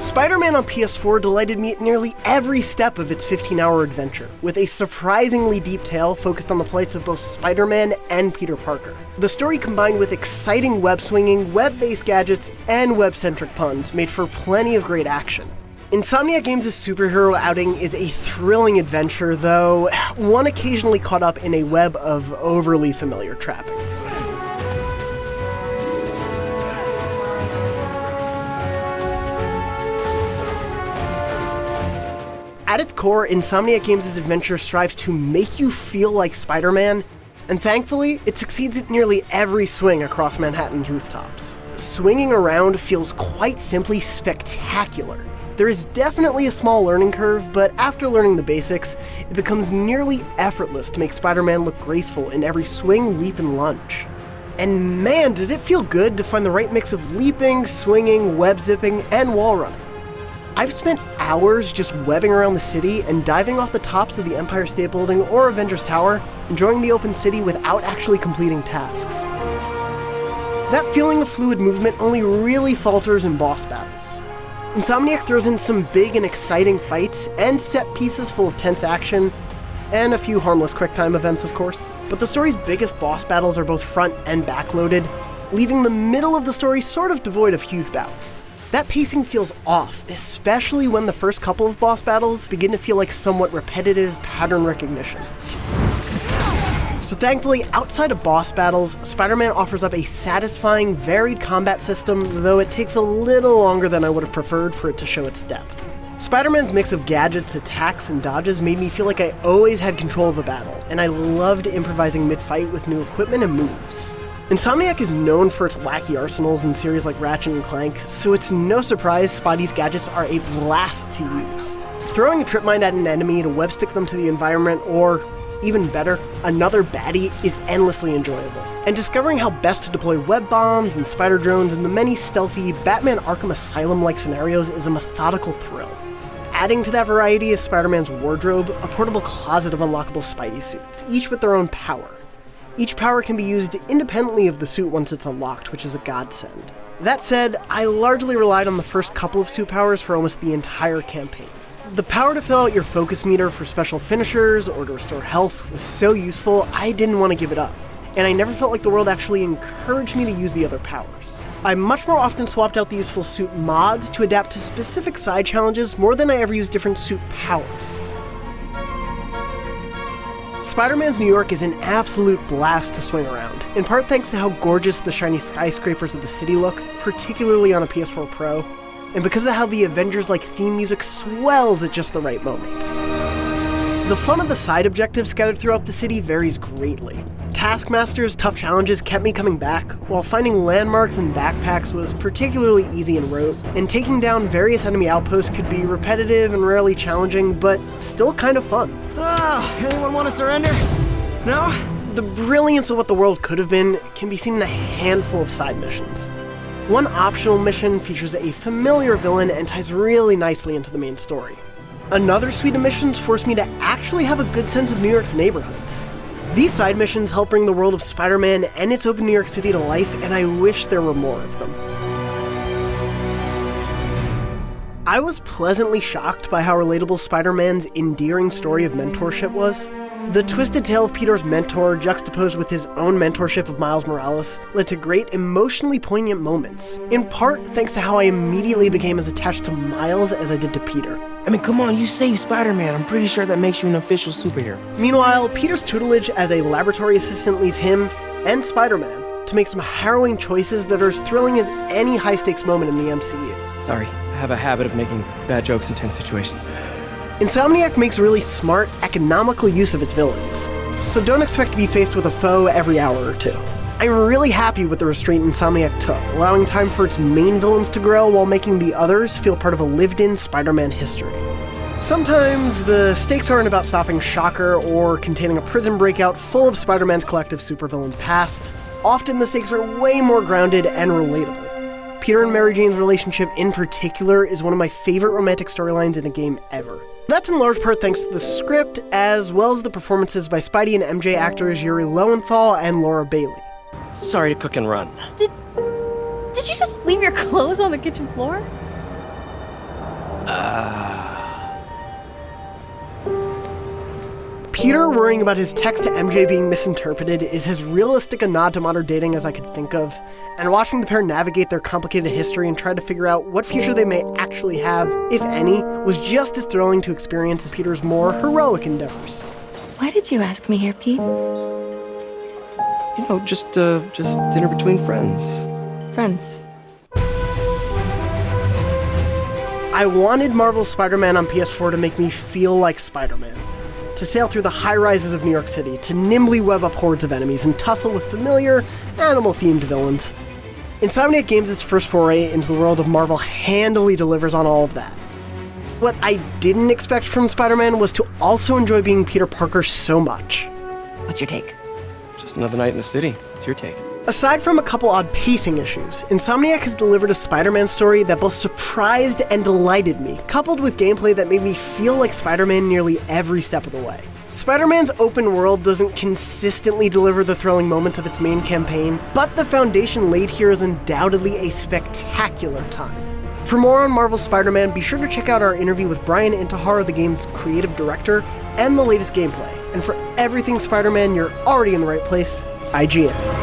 Spider-Man on PS4 delighted me at nearly every step of its 15-hour adventure, with a surprisingly deep tale focused on the plights of both Spider-Man and Peter Parker. The story combined with exciting web-swinging, web-based gadgets, and web-centric puns made for plenty of great action. Insomniac Games' superhero outing is a thrilling adventure, though one occasionally caught up in a web of overly familiar trappings. At its core, Insomniac Games' adventure strives to make you feel like Spider-Man, and thankfully, it succeeds at nearly every swing across Manhattan's rooftops. Swinging around feels quite simply spectacular. There is definitely a small learning curve, but after learning the basics, it becomes nearly effortless to make Spider-Man look graceful in every swing, leap, and lunge. And man, does it feel good to find the right mix of leaping, swinging, web-zipping, and wall running. I've spent hours just webbing around the city and diving off the tops of the Empire State Building or Avengers Tower, enjoying the open city without actually completing tasks. That feeling of fluid movement only really falters in boss battles. Insomniac throws in some big and exciting fights and set pieces full of tense action, and a few harmless quick-time events, of course. But the story's biggest boss battles are both front and back-loaded, leaving the middle of the story sort of devoid of huge bouts. That pacing feels off, especially when the first couple of boss battles begin to feel like somewhat repetitive pattern recognition. So thankfully, outside of boss battles, Spider-Man offers up a satisfying, varied combat system, though it takes a little longer than I would have preferred for it to show its depth. Spider-Man's mix of gadgets, attacks, and dodges made me feel like I always had control of a battle, and I loved improvising mid-fight with new equipment and moves. Insomniac is known for its wacky arsenals in series like Ratchet & Clank, so it's no surprise Spidey's gadgets are a blast to use. Throwing a trip mine at an enemy to web-stick them to the environment, or, even better, another baddie, is endlessly enjoyable. And discovering how best to deploy web bombs and spider drones in the many stealthy Batman Arkham Asylum-like scenarios is a methodical thrill. Adding to that variety is Spider-Man's wardrobe, a portable closet of unlockable Spidey suits, each with their own power. Each power can be used independently of the suit once it's unlocked, which is a godsend. That said, I largely relied on the first couple of suit powers for almost the entire campaign. The power to fill out your focus meter for special finishers or to restore health was so useful, I didn't want to give it up, and I never felt like the world actually encouraged me to use the other powers. I much more often swapped out the useful suit mods to adapt to specific side challenges more than I ever used different suit powers. Spider-Man's New York is an absolute blast to swing around, in part thanks to how gorgeous the shiny skyscrapers of the city look, particularly on a PS4 Pro, and because of how the Avengers-like theme music swells at just the right moments. The fun of the side objectives scattered throughout the city varies greatly. Taskmaster's tough challenges kept me coming back, while finding landmarks and backpacks was particularly easy and rote, and taking down various enemy outposts could be repetitive and rarely challenging, but still kind of fun. Anyone want to surrender? No? The brilliance of what the world could have been can be seen in a handful of side missions. One optional mission features a familiar villain and ties really nicely into the main story. Another suite of missions forced me to actually have a good sense of New York's neighborhoods. These side missions help bring the world of Spider-Man and its open New York City to life, and I wish there were more of them. I was pleasantly shocked by how relatable Spider-Man's endearing story of mentorship was. The twisted tale of Peter's mentor, juxtaposed with his own mentorship of Miles Morales, led to great emotionally poignant moments, in part thanks to how I immediately became as attached to Miles as I did to Peter. I mean, come on, you saved Spider-Man. I'm pretty sure that makes you an official superhero. Meanwhile, Peter's tutelage as a laboratory assistant leads him, and Spider-Man, to make some harrowing choices that are as thrilling as any high-stakes moment in the MCU. Sorry, I have a habit of making bad jokes in tense situations. Insomniac makes really smart, economical use of its villains, so don't expect to be faced with a foe every hour or two. I'm really happy with the restraint Insomniac took, allowing time for its main villains to grow while making the others feel part of a lived-in Spider-Man history. Sometimes the stakes aren't about stopping Shocker or containing a prison breakout full of Spider-Man's collective supervillain past. Often the stakes are way more grounded and relatable. Peter and Mary Jane's relationship in particular is one of my favorite romantic storylines in a game ever. That's in large part thanks to the script, as well as the performances by Spidey and MJ actors Yuri Lowenthal and Laura Bailey. Sorry to cook and run. Did you just leave your clothes on the kitchen floor? Peter worrying about his text to MJ being misinterpreted is as realistic a nod to modern dating as I could think of, and watching the pair navigate their complicated history and try to figure out what future they may actually have, if any, was just as thrilling to experience as Peter's more heroic endeavors. Why did you ask me here, Pete? You know, just dinner between friends. Friends. I wanted Marvel's Spider-Man on PS4 to make me feel like Spider-Man. To sail through the high rises of New York City, to nimbly web up hordes of enemies and tussle with familiar, animal-themed villains. Insomniac Games' first foray into the world of Marvel handily delivers on all of that. What I didn't expect from Spider-Man was to also enjoy being Peter Parker so much. What's your take? Just another night in the city. What's your take? Aside from a couple odd pacing issues, Insomniac has delivered a Spider-Man story that both surprised and delighted me, coupled with gameplay that made me feel like Spider-Man nearly every step of the way. Spider-Man's open world doesn't consistently deliver the thrilling moments of its main campaign, but the foundation laid here is undoubtedly a spectacular time. For more on Marvel's Spider-Man, be sure to check out our interview with Brian Intihar, the game's creative director, and the latest gameplay. And for everything Spider-Man, you're already in the right place, IGN.